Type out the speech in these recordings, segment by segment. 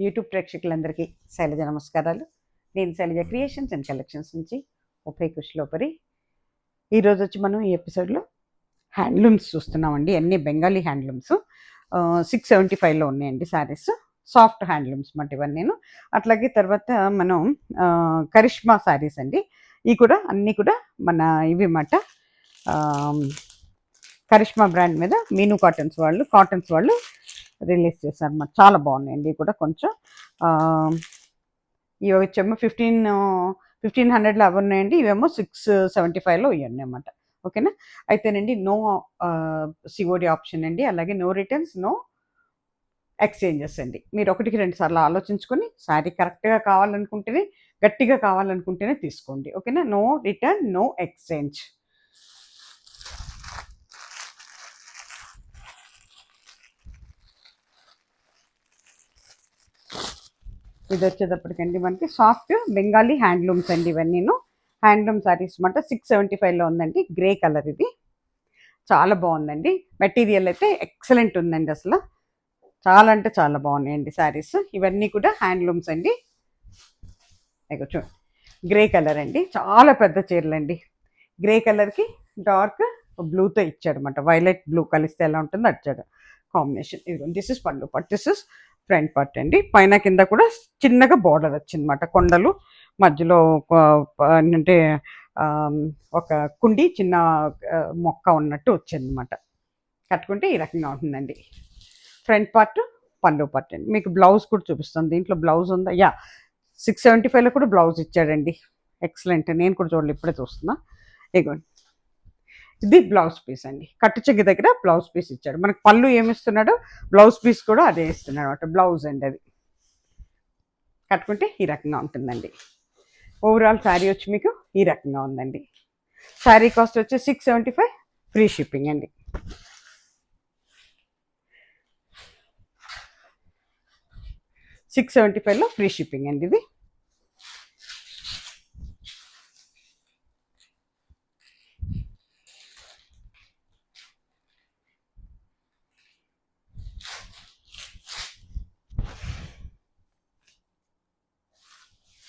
YouTube ప్రేక్షకులందరికీ శైలజ నమస్కారాలు. నేను శైలజ క్రియేషన్స్ అండ్ కలెక్షన్స్ నుంచి ఉభయ కుష్లోపరి. ఈరోజు వచ్చి మనం ఈ ఎపిసోడ్లో హ్యాండ్లూమ్స్ చూస్తున్నామండి. అన్ని బెంగాలీ హ్యాండ్లూమ్స్ 675లో ఉన్నాయండి శారీస్. సాఫ్ట్ హ్యాండ్లూమ్స్ మాట ఇవన్నీ. అట్లాగే తర్వాత మనం కరిష్మా శారీస్ అండి. ఇవి కూడా అన్నీ కూడా మన ఇవి మాట కరిష్మా బ్రాండ్ మీద మీను కాటన్స్ వాళ్ళు రిలీజ్ చేశారు అన్నమాట. చాలా బాగున్నాయండి. ఇవి కూడా కొంచెం ఇవి వచ్చేమో 1500లో అవి ఉన్నాయండి. ఇవేమో 675లో ఇవి ఉన్నాయి అన్నమాట. ఓకేనా. అయితేనండి నో సిఓడి ఆప్షన్ అండి. అలాగే నో రిటర్న్స్, నో ఎక్స్చేంజెస్ అండి. మీరు 1కి 2 సార్లు ఆలోచించుకొని శారీ కరెక్ట్గా కావాలనుకుంటేనే, గట్టిగా కావాలనుకుంటేనే తీసుకోండి. ఓకేనా. No return, no exchange. ఇది వచ్చేటప్పటికండి మనకి సాఫ్ట్ బెంగాలీ హ్యాండ్లూమ్స్ అండి. ఇవన్నీ హ్యాండ్లూమ్ శారీస్ మాట 675లో ఉందండి. Grey colour. ఇది చాలా బాగుందండి. మెటీరియల్ అయితే ఎక్సలెంట్ ఉందండి. అసలు చాలా అంటే చాలా బాగున్నాయండి శారీస్. ఇవన్నీ కూడా హ్యాండ్లూమ్స్ అండి. చూడండి, గ్రే కలర్ అండి. చాలా పెద్ద చీరలు అండి. గ్రే కలర్కి డార్క్ బ్లూతో ఇచ్చాడు అనమాట. వైలెట్ బ్లూ కలిస్తే ఎలా ఉంటుందో వచ్చాడు కాంబినేషన్. దిస్ ఇస్ పళ్ళు part, this is front part అండి. పైన కింద కూడా చిన్నగా బార్డర్ వచ్చిందన్నమాట. కొండలు మధ్యలో అంటే ఒక కుండి చిన్న మొక్క ఉన్నట్టు వచ్చిందన్నమాట. కట్టుకుంటే ఈ రకంగా ఉంటుందండి. ఫ్రంట్ పార్ట్, పళ్ళు పార్ట్ అండి. మీకు బ్లౌజ్ కూడా చూపిస్తాను. దీంట్లో బ్లౌజ్ ఉందా? 675లో కూడా బ్లౌజ్ ఇచ్చాడండి. ఎక్సలెంట్. నేను కూడా చూడాలి, ఇప్పుడే చూస్తున్నా. ఇగోండి, ఇది బ్లౌజ్ పీస్ అండి. కట్టు చెగ్గు దగ్గర బ్లౌజ్ పీస్ ఇచ్చాడు. మనకు పళ్ళు ఏమిస్తున్నాడో బ్లౌజ్ పీస్ కూడా అదే ఇస్తున్నాడు అనమాట. బ్లౌజ్ అండి అది. కట్టుకుంటే ఈ రకంగా ఉంటుందండి. ఓవరాల్ శారీ వచ్చి మీకు ఈ రకంగా ఉందండి. శారీ కాస్ట్ వచ్చి 675, ఫ్రీ షిప్పింగ్ అండి. $675లో ఫ్రీ షిప్పింగ్ అండి. ఇది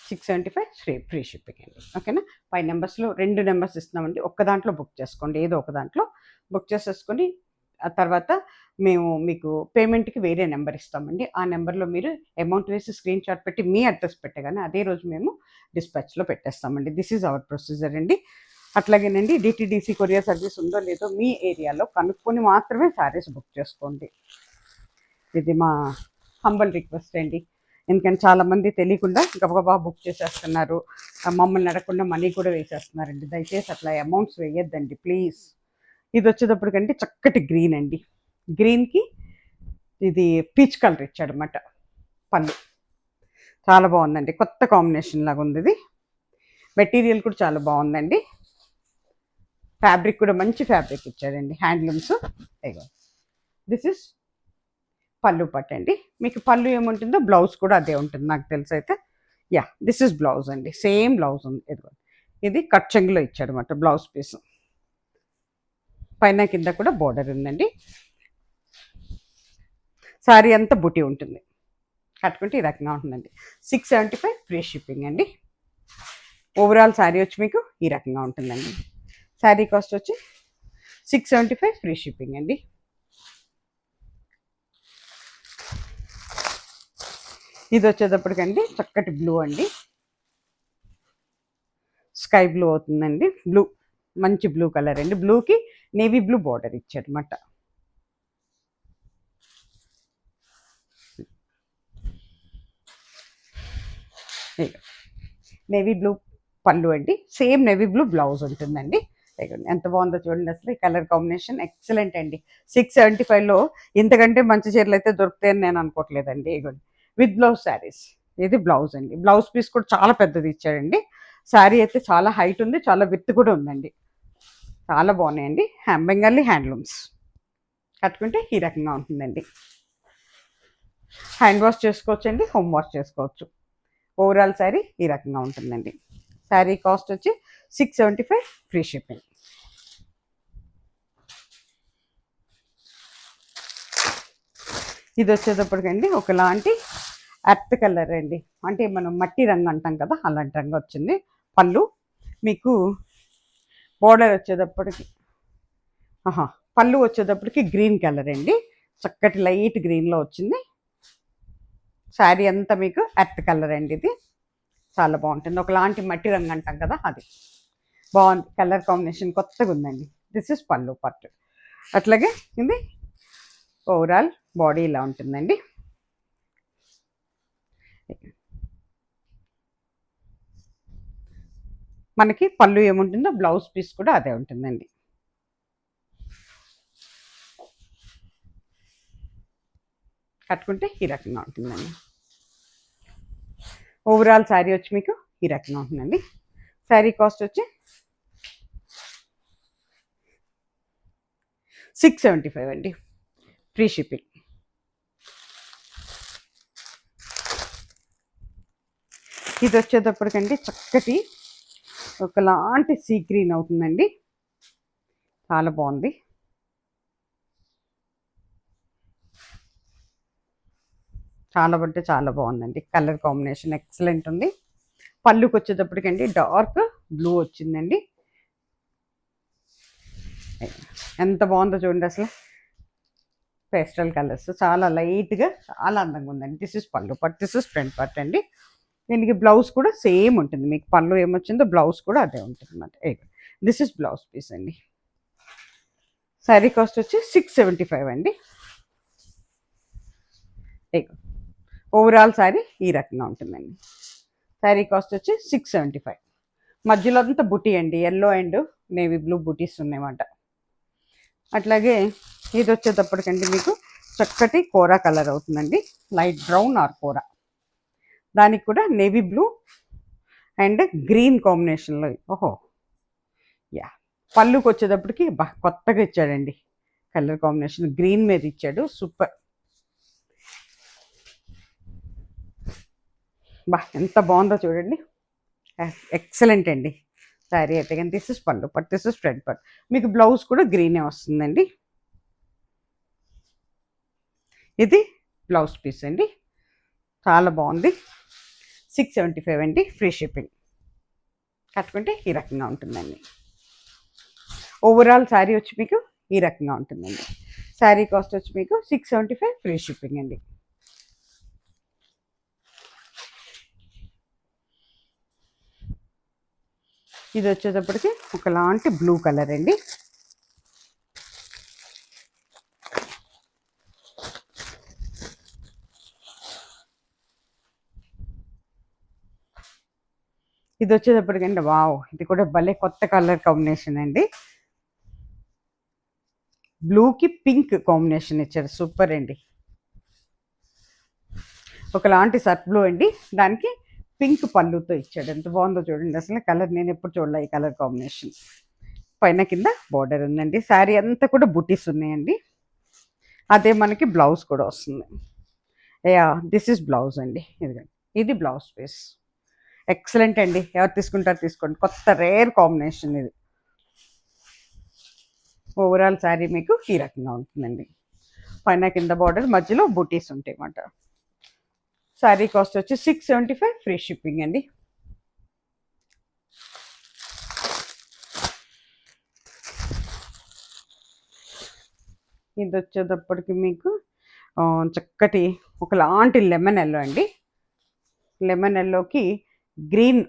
$675 ఫ్రీ షిప్పింగ్ అండి. ఓకేనా. 5 నెంబర్స్లో 2 నెంబర్స్ ఇస్తున్నామండి. ఒక్క దాంట్లో బుక్ చేసుకోండి. ఏదో ఒక దాంట్లో బుక్ చేసేసుకొని ఆ తర్వాత మేము మీకు పేమెంట్కి వేరే నెంబర్ ఇస్తామండి. ఆ నెంబర్లో మీరు అమౌంట్ వేసి స్క్రీన్ షాట్ పెట్టి మీ అడ్రస్ పెట్టగానే అదే రోజు మేము డిస్పాచ్లో పెట్టేస్తామండి. దిస్ ఈజ్ అవర్ ప్రొసీజర్ అండి. అట్లాగేనండి డిటీడీసీ కొరియర్ సర్వీస్ ఉందో లేదో మీ ఏరియాలో కనుక్కొని మాత్రమే శారీస్ బుక్ చేసుకోండి. ఇది మా హంబల్ రిక్వెస్ట్ అండి. ఎందుకంటే చాలామంది తెలియకుండా గబగబా బుక్ చేసేస్తున్నారు. మమ్మల్ని అడగకుండా మనీ కూడా వేసేస్తున్నారండి. దయచేసి అట్లా అమౌంట్స్ వేయొద్దండి ప్లీజ్. ఇది వచ్చేటప్పటికంటే చక్కటి గ్రీన్ అండి. గ్రీన్కి ఇది పీచ్ కలర్ ఇచ్చాడు అన్నమాట. పళ్ళు చాలా బాగుందండి. కొత్త కాంబినేషన్ లాగా ఉంది ఇది. మెటీరియల్ కూడా చాలా బాగుందండి. ఫ్యాబ్రిక్ కూడా మంచి ఫ్యాబ్రిక్ ఇచ్చాడండి. హ్యాండ్లూమ్స్. దిస్ ఇస్ పళ్ళు పట్టు అండి. మీకు పళ్ళు ఏముంటుందో బ్లౌజ్ కూడా అదే ఉంటుంది నాకు తెలిసి అయితే. దిస్ ఇస్ బ్లౌజ్ అండి. సేమ్ బ్లౌజ్ ఉంది. ఇది కట్ చెంగులో ఇచ్చాడు అనమాట బ్లౌజ్ పీస్. పైన కింద కూడా బోర్డర్ ఉందండి. శారీ అంతా బుటీ ఉంటుంది. కట్టుకుంటే ఈ రకంగా ఉంటుందండి. 675 ఫ్రీ షిప్పింగ్ అండి. ఓవరాల్ శారీ వచ్చి మీకు ఈ రకంగా ఉంటుందండి. శారీ కాస్ట్ వచ్చి 675 ఫ్రీ షిప్పింగ్ అండి. ఇది వచ్చేటప్పటికండి చక్కటి బ్లూ అండి. స్కై బ్లూ అవుతుందండి. బ్లూ మంచి బ్లూ కలర్ అండి. బ్లూకి నేవీ బ్లూ బార్డర్ ఇచ్చాడు అన్నమాట. నేవీ బ్లూ పళ్ళు అండి. సేమ్ నేవీ బ్లూ బ్లౌజ్ ఉంటుందండి. ఎంత బాగుందో చూడండి. అసలు ఈ కలర్ కాంబినేషన్ ఎక్సలెంట్ అండి. 675లో ఇంతకంటే మంచి చీరలు అయితే దొరుకుతాయని నేను అనుకోవట్లేదండి. ఇగోండి, విత్ బ్లౌజ్ శారీస్. ఇది బ్లౌజ్ అండి. బ్లౌజ్ పీస్ కూడా చాలా పెద్దది ఇచ్చాడండి. శారీ అయితే చాలా హైట్ ఉంది, చాలా విత్ కూడా ఉందండి. చాలా బాగున్నాయండి. బెంగాలీ హ్యాండ్లూమ్స్. కట్టుకుంటే ఈ రకంగా ఉంటుందండి. హ్యాండ్ వాష్ చేసుకోవచ్చండి, హోమ్ వాష్ చేసుకోవచ్చు. ఓవరాల్ శారీ ఈ రకంగా ఉంటుందండి. శారీ కాస్ట్ వచ్చి 675 ఫ్రీ షిప్పింగ్. ఇది వచ్చేటప్పటికండి ఒకలాంటి ఎర్త్ కలర్ అండి, అంటే మనం మట్టి రంగు అంటాం కదా అలాంటి రంగు వచ్చింది. పళ్ళు మీకు బోర్డర్ వచ్చేటప్పటికి పళ్ళు వచ్చేటప్పటికి గ్రీన్ కలర్ అండి, చక్కటి లైట్ గ్రీన్లో వచ్చింది. శారీ అంతా మీకు ఎర్త్ కలర్ అండి, ఇది చాలా బాగుంటుంది. ఒకలాంటి మట్టి రంగు అంటాం కదా అది బాగుంది. కలర్ కాంబినేషన్ కొత్తగా ఉందండి. దిస్ ఇస్ పళ్ళు పట్టు. అట్లాగే ఇది ఓవరాల్ బాడీ ఇలా ఉంటుందండి. మనకి పళ్ళు ఏముంటుందో బ్లౌజ్ పీస్ కూడా అదే ఉంటుందండి. కట్టుకుంటే ఈ రకంగా ఉంటుందండి. ఓవరాల్ శారీ వచ్చి మీకు ఈ రకంగా ఉంటుందండి. శారీ కాస్ట్ వచ్చి 675 అండి, ఫ్రీ షిప్పింగ్. ఇది వచ్చేటప్పటికండి చక్కటి ఒకలాంటి సీ గ్రీన్ అవుతుందండి, చాలా బాగుంది. చాలా అంటే చాలా బాగుందండి. కలర్ కాంబినేషన్ ఎక్సలెంట్ ఉంది. పళ్ళుకి వచ్చేటప్పటికండి డార్క్ బ్లూ వచ్చిందండి. ఎంత బాగుందో చూడండి అసలు. పేస్టల్ కలర్స్ చాలా లైట్గా చాలా అందంగా ఉందండి. దిస్ ఇస్ పళ్ళు పట్, దిస్ ఇస్ ఫ్రంట్ పార్ట్ అండి. దీనికి బ్లౌజ్ కూడా సేమ్ ఉంటుంది. మీకు పళ్ళు ఏమొచ్చిందో బ్లౌజ్ కూడా అదే ఉంటుంది అన్నమాట. దిస్ ఇస్ బ్లౌజ్ పీస్ అండి. శారీ కాస్ట్ వచ్చి 675 అండి. ఓవరాల్ శారీ ఈ రకంగా ఉంటుందండి. శారీ కాస్ట్ వచ్చి 675. మధ్యలో అంతా బుటీ అండి, ఎల్లో అండ్ నేవీ బ్లూ బుటీస్ ఉన్నాయన్నమాట. అట్లాగే ఇది వచ్చేటప్పటికండి మీకు చక్కటి కోరా కలర్ అవుతుందండి, లైట్ బ్రౌన్ ఆర్ కోరా. దానికి కూడా నేవీ బ్లూ అండ్ గ్రీన్ కాంబినేషన్లో. యా, పళ్ళుకి వచ్చేటప్పటికి కొత్తగా ఇచ్చాడండి కలర్ కాంబినేషన్, గ్రీన్ మీద ఇచ్చాడు. సూపర్. ఎంత బాగుందో చూడండి. ఎక్సలెంట్ అండి శారీ అయితే. కానీ దిస్ ఇస్ పళ్ళు but this is front part. మీకు బ్లౌజ్ కూడా గ్రీనే వస్తుందండి. ఇది బ్లౌజ్ పీస్ అండి, చాలా బాగుంది. 675 అండి, ఫ్రీ షిప్పింగ్. కట్టుకుంటే ఈ రకంగా ఉంటుందండి. ఓవరాల్ శారీ వచ్చి మీకు ఈ రకంగా ఉంటుందండి. శారీ కాస్ట్ వచ్చి మీకు 675, ఫ్రీ షిప్పింగ్ అండి. ఇది వచ్చేటప్పటికి ఒకలాంటి బ్లూ కలర్ అండి. ఇది వచ్చేటప్పటికండి వావ్, ఇది కూడా భలే కొత్త కలర్ కాంబినేషన్ అండి. బ్లూకి పింక్ కాంబినేషన్ ఇచ్చారు, సూపర్ అండి. ఒకలాంటి సర్ఫ్ బ్లూ అండి, దానికి పింక్ పళ్ళుతో ఇచ్చాడు. ఎంత బాగుందో చూడండి అసలు. కలర్ నేను ఎప్పుడు చూడలే ఈ కలర్ కాంబినేషన్. పైన కింద బార్డర్ ఉందండి. శారీ అంతా కూడా బుటీస్ ఉన్నాయండి. అదే మనకి బ్లౌజ్ కూడా వస్తుంది. దిస్ ఇస్ బ్లౌజ్ అండి. ఇది బ్లౌజ్ పీస్. ఎక్సలెంట్ అండి, ఎవరు తీసుకుంటారు తీసుకోండి. కొత్త రేర్ కాంబినేషన్ ఇది. ఓవరాల్ శారీ మీకు ఈ రకంగా ఉంటుందండి. పైన కింద బార్డర్, మధ్యలో బుటీస్ ఉంటాయి అన్నమాట. శారీ కాస్ట్ వచ్చి 675, ఫ్రీ షిప్పింగ్ అండి. ఇది వచ్చేటప్పటికి మీకు చక్కటి ఒకలాంటి లెమన్ ఎల్లో అండి. లెమన్ ఎల్లోకి గ్రీన్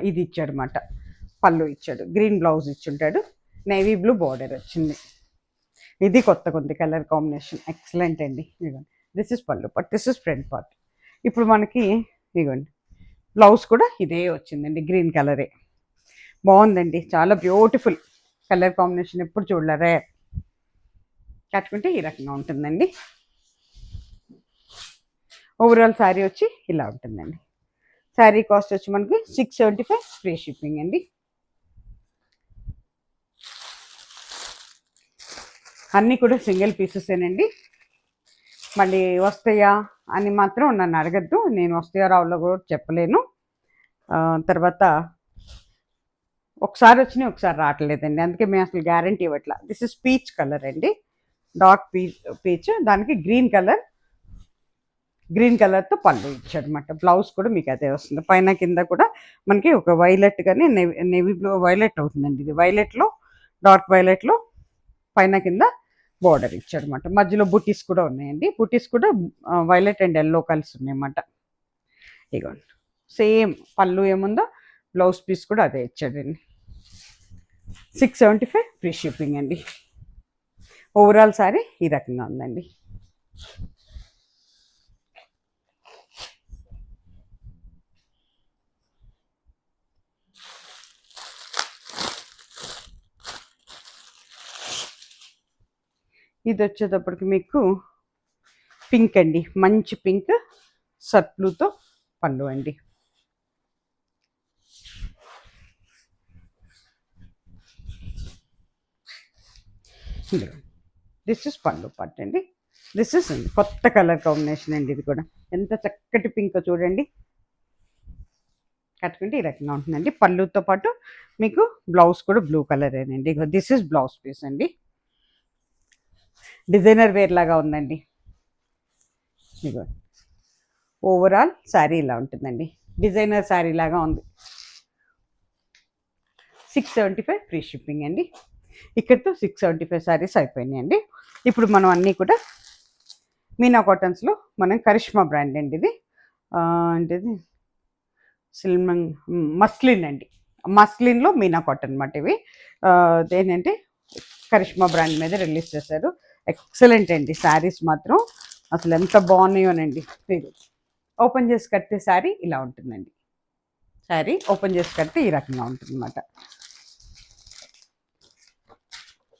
ఇది ఇచ్చాడు అన్నమాట, పళ్ళు ఇచ్చాడు. గ్రీన్ బ్లౌజ్ ఇచ్చుంటాడు, నేవీ బ్లూ బార్డర్ వచ్చింది. ఇది కొత్తగా ఉంది కలర్ కాంబినేషన్, ఎక్సలెంట్ అండి. ఇదిగోండి, దిస్ ఇస్ పళ్ళు but this is front part. ఇప్పుడు మనకి ఇదిగోండి బ్లౌజ్ కూడా ఇదే వచ్చిందండి, గ్రీన్ కలరే. బాగుందండి, చాలా బ్యూటిఫుల్ కలర్ కాంబినేషన్, ఎప్పుడు చూడలేరే. కట్టుకుంటే ఈ రకంగా ఉంటుందండి. ఓవరాల్ శారీ వచ్చి ఇలా ఉంటుందండి. శారీ కాస్ట్ వచ్చి మనకి 675, ఫ్రీ షిప్పింగ్ అండి. అన్నీ కూడా సింగిల్ పీసెసేనండి. మళ్ళీ వస్తాయా అని మాత్రం నన్ను అడగద్దు, నేను వస్తాయో రావులో కూడా చెప్పలేను. తర్వాత ఒకసారి వచ్చినాయి ఒకసారి రావట్లేదండి, అందుకే మేము అసలు గ్యారంటీ ఇవ్వట్లా. దిస్ ఇస్ పీచ్ కలర్ అండి, డార్క్ పీచ్. దానికి గ్రీన్ కలర్ గ్రీన్ కలర్తో పళ్ళు ఇచ్చాడనమాట. బ్లౌజ్ కూడా మీకు అదే వస్తుంది. పైన కింద కూడా మనకి ఒక వైలెట్ కానీ నేవీ బ్లూ వైలెట్ అవుతుందండి. ఇది వైలెట్లో డార్క్ వైలెట్లో పైన కింద బోర్డర్ ఇచ్చాడనమాట. మధ్యలో బుటీస్ కూడా ఉన్నాయండి. బుటీస్ కూడా వైలెట్ అండ్ ఎల్లో కలిసి ఉన్నాయన్నమాట. ఇగోండి సేమ్ పళ్ళు ఏముందో బ్లౌజ్ పీస్ కూడా అదే ఇచ్చాడండి. 675 ఫ్రీ షిప్పింగ్ అండి. ఓవరాల్ సారీ ఈ రకంగా ఉందండి. ఇది వచ్చేటప్పటికి మీకు పింక్ అండి, మంచి పింక్ సర్ప్లూతో పళ్ళు అండి. దిస్ ఇస్ పళ్ళు పట్టు అండి. దిస్ ఇస్ కొత్త కలర్ కాంబినేషన్ అండి. ఇది కూడా ఎంత చక్కటి పింక్ చూడండి. కట్టుకుంటే ఈ రకంగా ఉంటుందండి. పళ్ళుతో పాటు మీకు బ్లౌజ్ కూడా బ్లూ కలరేనండి. దిస్ ఇస్ బ్లౌజ్ పీస్ అండి. డిజైనర్ వేర్ లాగా ఉందండి. ఇగో ఓవరాల్ శారీ ఇలా ఉంటుందండి. డిజైనర్ శారీ లాగా ఉంది. 675 ఫ్రీ షిప్పింగ్ అండి. ఇక్కడితో 675 శారీస్ అయిపోయినాయండి. ఇప్పుడు మనం అన్నీ కూడా మీనా కాటన్స్లో మనం కరిష్మా బ్రాండ్ అండి. ఇది అంటే సిల్మన్ మస్లిన్ అండి. మస్లిన్లో మీనా కాటన్ అనమాట. ఇవి ఏంటంటే కరిష్మా బ్రాండ్ మీద రిలీజ్ చేశారు. ఎక్సలెంట్ అండి. శారీస్ మాత్రం అసలు ఎంత బాగున్నాయోనండి. మీరు ఓపెన్ చేసి కడితే శారీ ఇలా ఉంటుందండి. శారీ ఓపెన్ చేసి కడితే ఈ రకంగా ఉంటుంది అన్నమాట.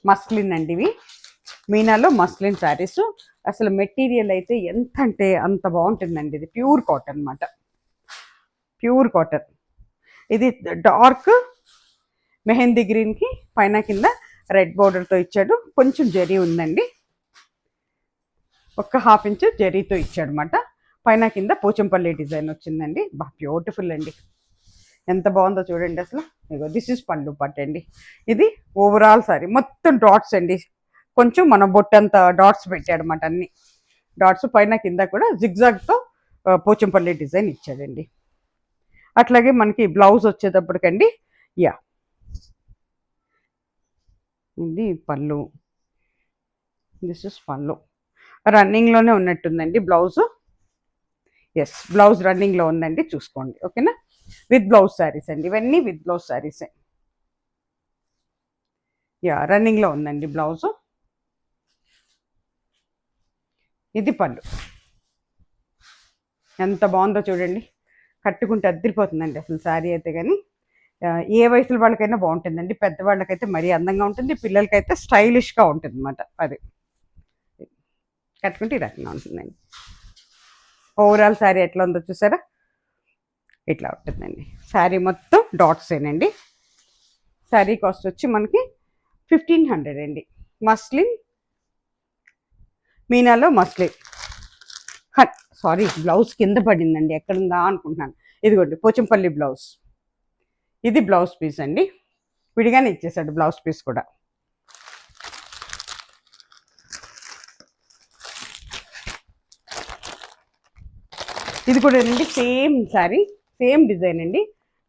మస్లిన్ అండి. ఇవి మీనాలో మస్లిన్ శారీస్. అసలు మెటీరియల్ అయితే ఎంత అంటే అంత బాగుంటుందండి. ఇది ప్యూర్ కాటన్ అన్నమాట. Pure cotton. ఇది డార్క్ మెహందీ గ్రీన్కి పైన కింద రెడ్ బోర్డర్తో ఇచ్చాడు. కొంచెం జరీ ఉందండి. ఒక ½ ఇంచ్ జరీతో ఇచ్చాడు అనమాట. పైన కింద పోచంపల్లి డిజైన్ వచ్చిందండి. బ్యూటిఫుల్ అండి. ఎంత బాగుందో చూడండి అసలు. ఇగో దిస్ ఇస్ పళ్ళు పట్టు అండి. ఇది ఓవరాల్ సారీ మొత్తం డాట్స్ అండి. కొంచెం మన బొట్టంత డాట్స్ పెట్టాడు అనమాట. అన్ని డాట్స్ పైన కింద కూడా జిగ్జాగ్తో పోచంపల్లి డిజైన్ ఇచ్చాడండి. అట్లాగే మనకి బ్లౌజ్ వచ్చేటప్పటికండి యా ఇది పళ్ళు. దిస్ ఇస్ పళ్ళు. రన్నింగ్లోనే ఉన్నట్టుందండి బ్లౌజ్. ఎస్, బ్లౌజ్ రన్నింగ్లో ఉందండి. చూసుకోండి. ఓకేనా. విత్ బ్లౌజ్ శారీస్ అండి. ఇవన్నీ విత్ బ్లౌజ్ శారీసే. యా రన్నింగ్లో ఉందండి బ్లౌజు. ఇది పళ్ళు. ఎంత బాగుందో చూడండి. కట్టుకుంటే అద్దరిపోతుందండి అసలు శారీ అయితే. కానీ ఏ వయసుల వాళ్ళకైనా బాగుంటుందండి. పెద్దవాళ్ళకైతే మరీ అందంగా ఉంటుంది. పిల్లలకైతే స్టైలిష్గా ఉంటుంది అన్నమాట. అది కట్టుకుంటే ఈ రకంగా ఉంటుందండి. ఓవరాల్ శారీ ఎట్లా ఉందో చూసారా. ఇట్లా ఉంటుందండి. శారీ మొత్తం డాట్సేనండి. శారీ కాస్ట్ వచ్చి మనకి 1500 అండి. మస్లిన్ మీనాలో మస్లిన్. సారీ, బ్లౌజ్ కింద పడిందండి. ఎక్కడుందా అనుకుంటున్నాను. ఇదిగోండి పోచంపల్లి బ్లౌజ్. ఇది బ్లౌజ్ పీస్ అండి. విడిగానే ఇచ్చేసాడు బ్లౌజ్ పీస్ కూడా. ఇది కూడా అండి సేమ్ శారీ, సేమ్ డిజైన్ అండి.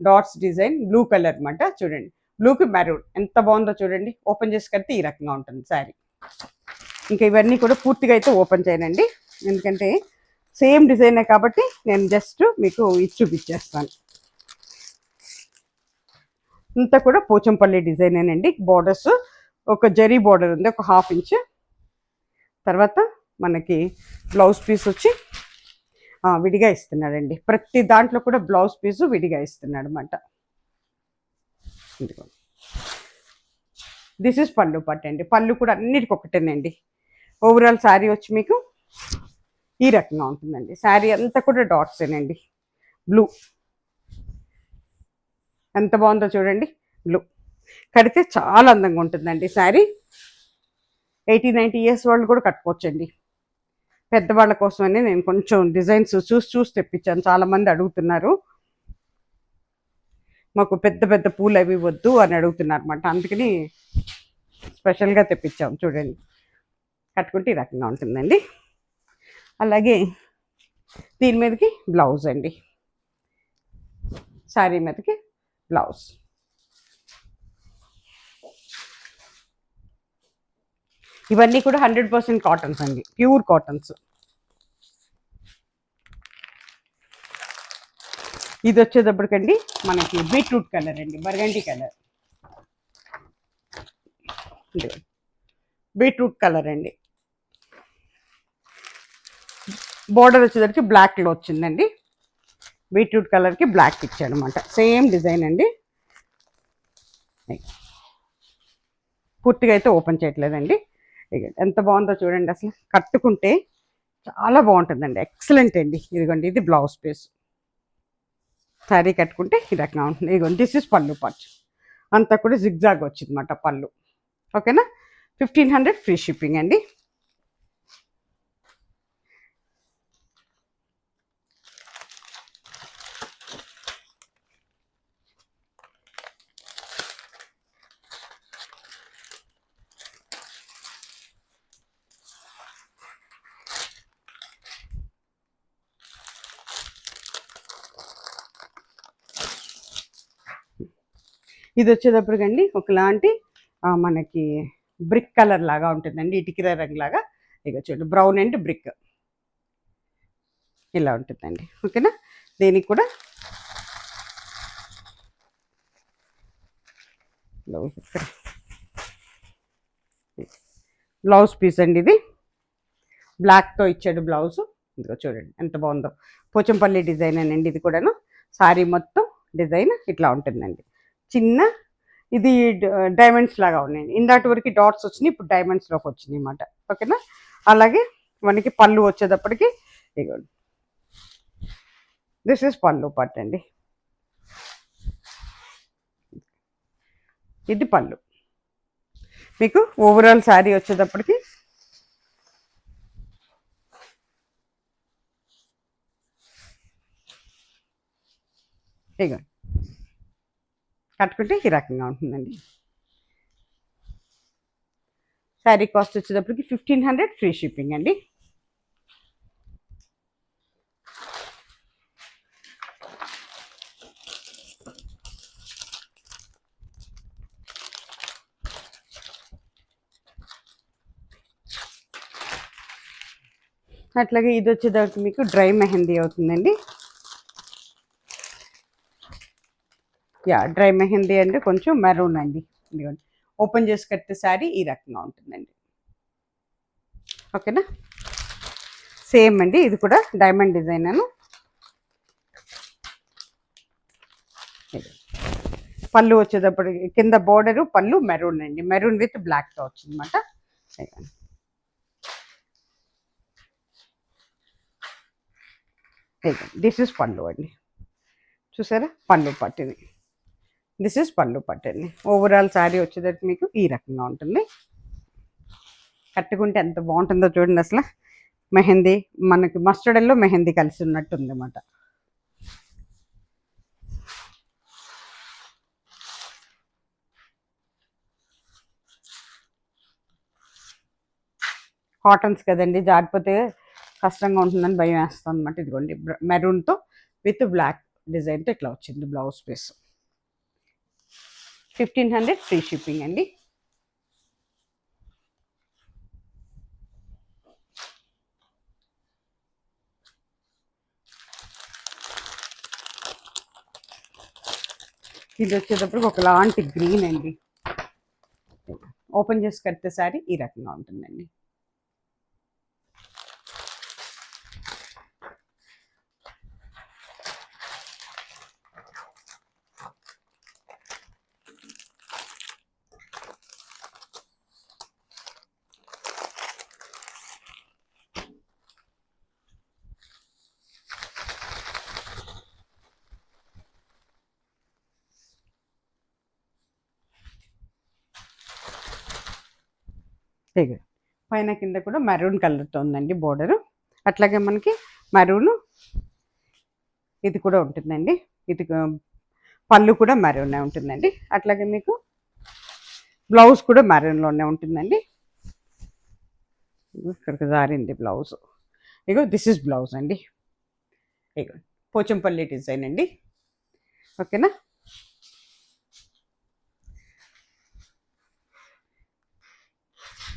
డాట్స్ డిజైన్, బ్లూ కలర్ అనమాట. చూడండి, బ్లూకి మెరూన్ ఎంత బాగుందో చూడండి. ఓపెన్ చేసి కడితే ఈ రకంగా ఉంటుంది శారీ. ఇంకా ఇవన్నీ కూడా పూర్తిగా అయితే ఓపెన్ చేయనండి, ఎందుకంటే సేమ్ డిజైనే కాబట్టి నేను జస్ట్ మీకు ఇది చూపించేస్తాను. ఇంత కూడా పోచంపల్లి డిజైనేనండి. బార్డర్స్ ఒక జరీ బార్డర్ ఉంది, ఒక ½ ఇంచ్. తర్వాత మనకి బ్లౌజ్ పీస్ వచ్చి విడిగా ఇస్తున్నాడండి. ప్రతి దాంట్లో కూడా బ్లౌజ్ పీసు విడిగా ఇస్తున్నాడు అన్నమాట. దిస్ ఇస్ పళ్ళు పట్టు అండి. పళ్ళు కూడా అన్నిటికి ఒకటేనండి. ఓవరాల్ శారీ వచ్చి మీకు ఈ రకంగా ఉంటుందండి. శారీ అంతా కూడా డాట్సేనండి. బ్లూ ఎంత బాగుందో చూడండి. బ్లూ కడితే చాలా అందంగా ఉంటుందండి శారీ. 80-90 ఇయర్స్ వాళ్ళు కూడా కట్టుకోవచ్చండి. పెద్దవాళ్ళ కోసమని నేను కొంచెం డిజైన్స్ చూసి తెప్పించాను. చాలామంది అడుగుతున్నారు, మాకు పెద్ద పెద్ద పూలు అవి వద్దు అని అడుగుతున్నారు అన్నమాట. అందుకని స్పెషల్గా తెప్పించాము. చూడండి, కట్టుకుంటే ఈ రకంగా ఉంటుందండి. అలాగే దీని మీదకి బ్లౌజ్ అండి, శారీ మీదకి బ్లౌజ్. ఇవన్నీ కూడా 100% కాటన్స్ అండి, ప్యూర్ కాటన్స్. ఇది వచ్చేటప్పటికండి మనకి బీట్రూట్ కలర్ అండి, బర్గండి కలర్, బీట్రూట్ కలర్ అండి. బోర్డర్ వచ్చేసరికి బ్లాక్లో వచ్చిందండి, బీట్రూట్ కలర్కి బ్లాక్ ఇచ్చాడు అనమాట. సేమ్ డిజైన్ అండి. పూర్తిగా అయితే ఓపెన్ చేయట్లేదండి. ఎంత బాగుందో చూడండి, అసలు కట్టుకుంటే చాలా బాగుంటుందండి, ఎక్సలెంట్ అండి. ఇదిగోండి, ఇది బ్లౌజ్ పీస్. శారీ కట్టుకుంటే ఈ రకంగా ఉంటుంది. ఇదిగోండి, దిస్ ఇస్ పళ్ళు పార్ట్. అంతా కూడా జిగ్జాగ్ వచ్చిందన్నమాట పళ్ళు. ఓకేనా, 1500 ఫ్రీ షిప్పింగ్ అండి. ఇది వచ్చేటప్పటికండి ఒకలాంటి మనకి బ్రిక్ కలర్ లాగా ఉంటుందండి, ఇటుకిర రంగు లాగా. ఇక చూడండి, బ్రౌన్ అండ్ బ్రిక్ ఇలా ఉంటుందండి. ఓకేనా, దీనికి కూడా బ్లౌజ్ పీస్ అండి. ఇది బ్లాక్తో ఇచ్చాడు బ్లౌజ్. ఇదిగో చూడండి ఎంత బాగుందో, పోచంపల్లి డిజైన్ అండి. ఇది కూడాను శారీ మొత్తం డిజైన్ ఇట్లా ఉంటుందండి. చిన్న ఇది డైమండ్స్ లాగా ఉన్నాయండి, ఇందాటి వరకు డాట్స్ వచ్చినాయి, ఇప్పుడు డైమండ్స్లోకి వచ్చినాయి అన్నమాట. ఓకేనా, అలాగే మనకి పళ్ళు వచ్చేటప్పటికి ఇదిగోండి, దిస్ ఇస్ పళ్ళు పార్ట్ అండి. ఇది పళ్ళు. మీకు ఓవరాల్ శారీ వచ్చేటప్పటికి ఇదిగోండి, కట్టుకుంటే ఈ రకంగా ఉంటుందండి. శారీ కాస్ట్ వచ్చేటప్పటికి 1500 ఫ్రీ షిప్పింగ్ అండి. అట్లాగే ఇది వచ్చేదానికి మీకు డ్రై మెహందీ అవుతుందండి. డ్రై మెహందీ అంటే కొంచెం మెరూన్ అండి. ఇదిగోండి, ఓపెన్ చేసి కట్టే శారీ ఈ రకంగా ఉంటుందండి. ఓకేనా, సేమ్ అండి. ఇది కూడా డైమండ్ డిజైన్ అను. పళ్ళు వచ్చేటప్పటికి కింద బోర్డరు, పళ్ళు మెరూన్ అండి, మెరూన్ విత్ బ్లాక్తో వచ్చిందన్నమాట. దిస్ ఇస్ పళ్ళు అండి, చూసారా, పళ్ళు పట్టింది. దిస్ ఇస్ పళ్ళు పట్టండి. ఓవరాల్ శారీ వచ్చేటట్టు మీకు ఈ రకంగా ఉంటుంది. కట్టుకుంటే ఎంత బాగుంటుందో చూడండి, అసలు మెహందీ మనకి మస్టర్డ్ ఎల్లో మెహందీ కలిసి ఉన్నట్టు ఉంది అన్నమాట. కాటన్స్ కదండి, జారిపోతే కష్టంగా ఉంటుందని భయం వేస్తుంది అనమాట. ఇదిగోండి, మెరూన్తో విత్ బ్లాక్ డిజైన్తో ఇట్లా వచ్చింది బ్లౌజ్ పీస్. 1500 ఫ్రీ షిప్పింగ్ అండి. ఇది వచ్చేటప్పుడు ఒకలాంటి గ్రీన్ అండి. ఓపెన్ చేసి కడితే సారీ ఈ రకంగా ఉంటుందండి. పైన కింద కూడా మెరూన్ కలర్తో ఉందండి బోర్డరు. అట్లాగే మనకి మెరూన్ ఇది కూడా ఉంటుందండి. ఇది పళ్ళు కూడా మెరూనే ఉంటుందండి. అట్లాగే మీకు బ్లౌజ్ కూడా మెరూన్లోనే ఉంటుందండి. ఇక్కడికి జారింది బ్లౌజ్. ఇగో దిస్ ఇస్ బ్లౌజ్ అండి. ఇగో పోచంపల్లి డిజైన్ అండి. ఓకేనా.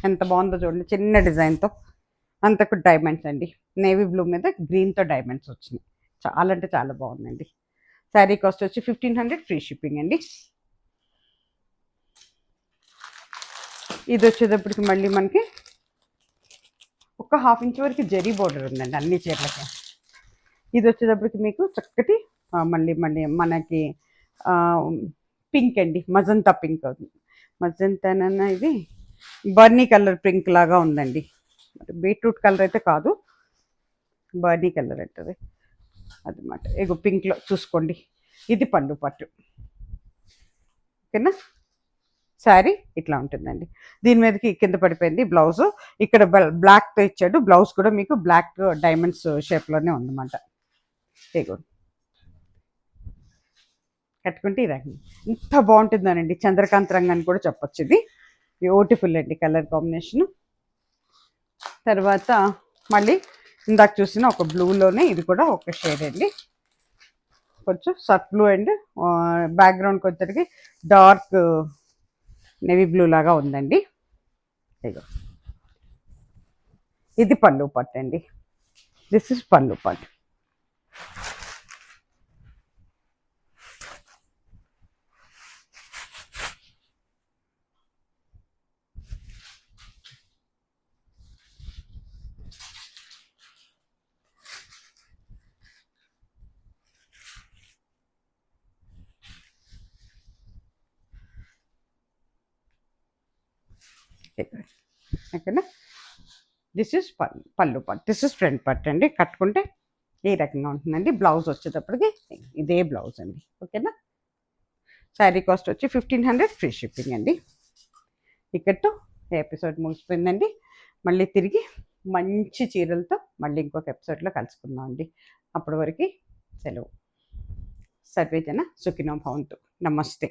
ఎంత బాగుందో చూడండి, చిన్న డిజైన్తో, అంతకు డైమండ్స్ అండి. నేవీ బ్లూ మీద గ్రీన్తో డైమండ్స్ వచ్చినాయి. చాలా అంటే చాలా బాగుందండి. శారీ కాస్ట్ వచ్చి 1500, ఫ్రీ షిప్పింగ్ అండి. ఇది వచ్చేటప్పటికి మళ్ళీ మనకి ఒక హాఫ్ ఇంచ్ వరకు జరీ బోర్డర్ ఉందండి అన్ని చీరలకి. ఇది వచ్చేటప్పటికి మీకు చక్కటి మళ్ళీ మళ్ళీ మనకి పింక్ అండి, మజంతా పింక్ అవుతుంది. మజంతానన్నా ఇది బర్నీ కలర్ పింక్ లాగా ఉందండి. బీట్రూట్ కలర్ అయితే కాదు, బర్నీ కలర్ అంటది అదనమాట. ఇగో పింక్లో చూసుకోండి. ఇది పళ్ళు పట్టు. ఓకేనా. శారీ ఇట్లా ఉంటుందండి. దీని మీదకి కింద పడిపోయింది బ్లౌజ్. ఇక్కడ బ్లాక్తో ఇచ్చాడు. బ్లౌజ్ కూడా మీకు బ్లాక్ డైమండ్స్ షేప్లోనే ఉందన్నమాట. ఇగో కట్టుకుంటే ఈ రకం ఇంత బాగుంటుందనండి. చంద్రకాంత్ రంగు అని కూడా చెప్పొచ్చు. ఇది బ్యూటిఫుల్ అండి కలర్ కాంబినేషను. తర్వాత మళ్ళీ ఇందాక చూసిన ఒక బ్లూలోనే ఇది కూడా ఒక షేడ్ అండి, కొంచెం సర్ఫ్ బ్లూ అండ్ బ్యాక్గ్రౌండ్కి వచ్చరికి డార్క్ నేవీ బ్లూ లాగా ఉందండి. ఇగో ఇది పళ్ళు పట్టు అండి. దిస్ ఇస్ పళ్ళు పట్టు. ఓకేనా. దిస్ ఇస్ పళ్ళు పట్టు. దిస్ ఇస్ ఫ్రంట్ పట్టు అండి. కట్టుకుంటే ఈ రకంగా ఉంటుందండి. బ్లౌజ్ వచ్చేటప్పటికి ఇదే బ్లౌజ్ అండి. ఓకేనా. శారీ కాస్ట్ వచ్చి 1500, ఫ్రీ షిప్పింగ్ అండి. ఇక్కడతో ఎపిసోడ్ ముగిసిపోయిందండి. మళ్ళీ తిరిగి మంచి చీరలతో మళ్ళీ ఇంకొక ఎపిసోడ్లో కలుసుకుందాం అండి. అప్పటి వరకు సెలవు. సర్వేజన సుఖినో భవంతు. నమస్తే.